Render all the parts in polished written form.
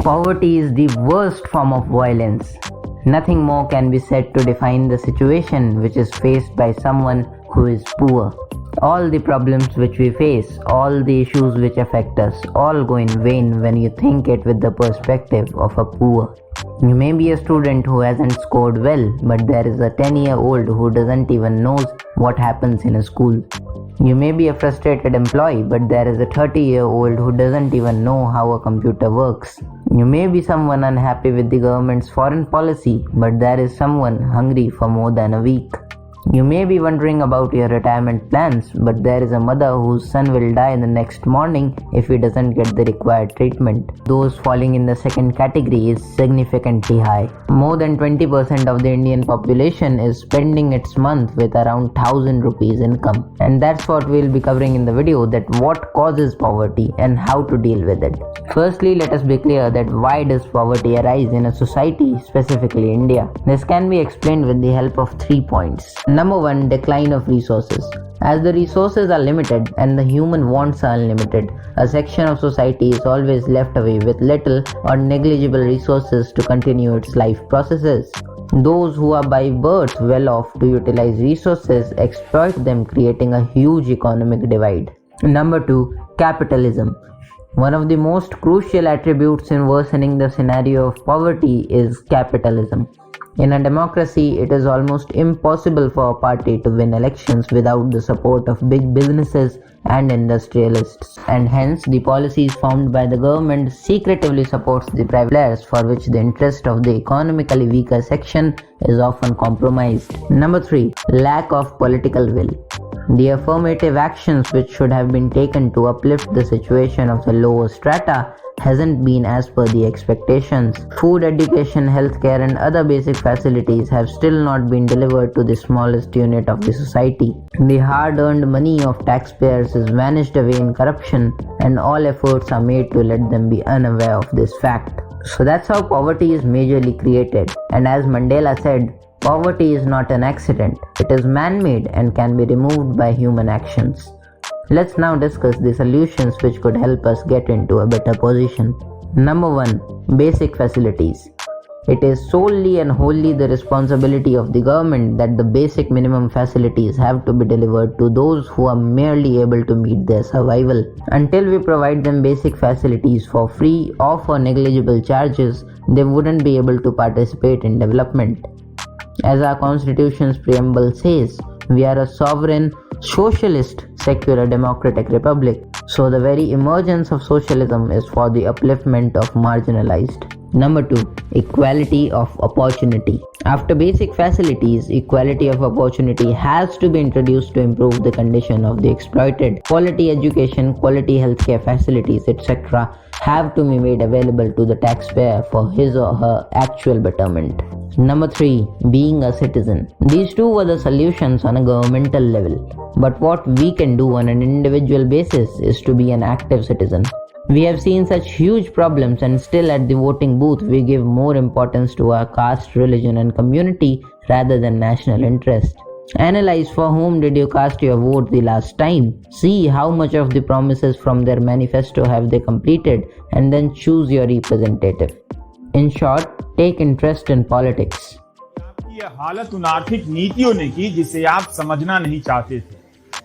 Poverty is the worst form of violence. Nothing more can be said to define the situation which is faced by someone who is poor. All the problems which we face, all the issues which affect us, all go in vain when you think it with the perspective of a poor. You may be a student who hasn't scored well, but there is a 10-year-old who doesn't even knows what happens in a school. You may be a frustrated employee, but there is a 30-year-old who doesn't even know how a computer works. You may be someone unhappy with the government's foreign policy, but there is someone hungry for more than a week. You may be wondering about your retirement plans, but there is a mother whose son will die the next morning if he doesn't get the required treatment. Those falling in the second category is significantly high. More than 20% of the Indian population is spending its month with around 1000 rupees income. And that's what we'll be covering in the video, that what causes poverty and how to deal with it. Firstly, let us be clear that why does poverty arise in a society, specifically India? This can be explained with the help of 3 points. Number 1, decline of resources. As the resources are limited and the human wants are unlimited, a section of society is always left away with little or negligible resources to continue its life processes. Those who are by birth well off to utilize resources exploit them, creating a huge economic divide. Number 2, capitalism. One of the most crucial attributes in worsening the scenario of poverty is capitalism. In a democracy, it is almost impossible for a party to win elections without the support of big businesses and industrialists, and hence the policies formed by the government secretively supports the private players, for which the interest of the economically weaker section is often compromised. Number 3, lack of political will. The affirmative actions which should have been taken to uplift the situation of the lower strata hasn't been as per the expectations. Food, education, healthcare and other basic facilities have still not been delivered to the smallest unit of the society. The hard-earned money of taxpayers is vanished away in corruption, and all efforts are made to let them be unaware of this fact. So that's how poverty is majorly created, and as Mandela said, poverty is not an accident, it is man-made and can be removed by human actions. Let's now discuss the solutions which could help us get into a better position. Number 1, basic facilities. It is solely and wholly the responsibility of the government that the basic minimum facilities have to be delivered to those who are merely able to meet their survival. Until we provide them basic facilities for free or for negligible charges, they wouldn't be able to participate in development. As our constitution's preamble says, we are a sovereign, socialist, secular democratic republic. So the very emergence of socialism is for the upliftment of marginalized. Number 2, equality of opportunity. After basic facilities, equality of opportunity has to be introduced to improve the condition of the exploited. Quality education, quality healthcare facilities, etc. have to be made available to the taxpayer for his or her actual betterment. Number 3, being a citizen. These two were the solutions on a governmental level. But what we can do on an individual basis is to be an active citizen. We have seen such huge problems, and still at the voting booth we give more importance to our caste, religion and community rather than national interest. Analyze for whom did you cast your vote the last time. See how much of the promises from their manifesto have they completed, and then choose your representative. In short, take interest in politics. ये हालत उन आर्थिक नीतियों ने की जिसे आप समझना नहीं चाहते थे,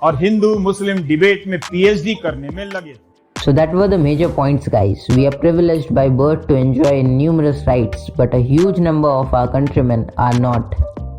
और हिंदू मुस्लिम डिबेट में पीएचडी करने में लगे. So that were the major points, guys. We are privileged by birth to enjoy numerous rights, but a huge number of our countrymen are not.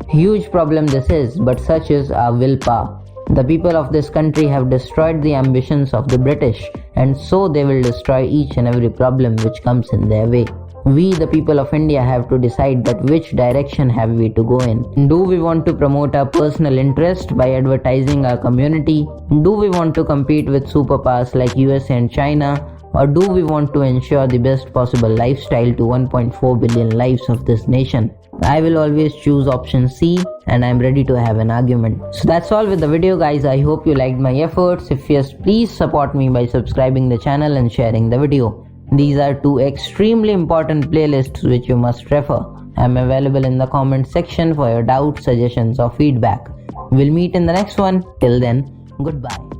Huge problem this is, but such is our willpower. The people of this country have destroyed the ambitions of the British, and so they will destroy each and every problem which comes in their way. We, the people of India, have to decide that which direction have we to go in. Do we want to promote our personal interest by advertising our community? Do we want to compete with superpowers like USA and China? Or do we want to ensure the best possible lifestyle to 1.4 billion lives of this nation? I will always choose option C, and I am ready to have an argument. So that's all with the video, guys. I hope you liked my efforts. If yes, please support me by subscribing the channel and sharing the video. These are two extremely important playlists which you must refer. I am available in the comment section for your doubts, suggestions or feedback. We'll meet in the next one. Till then, goodbye.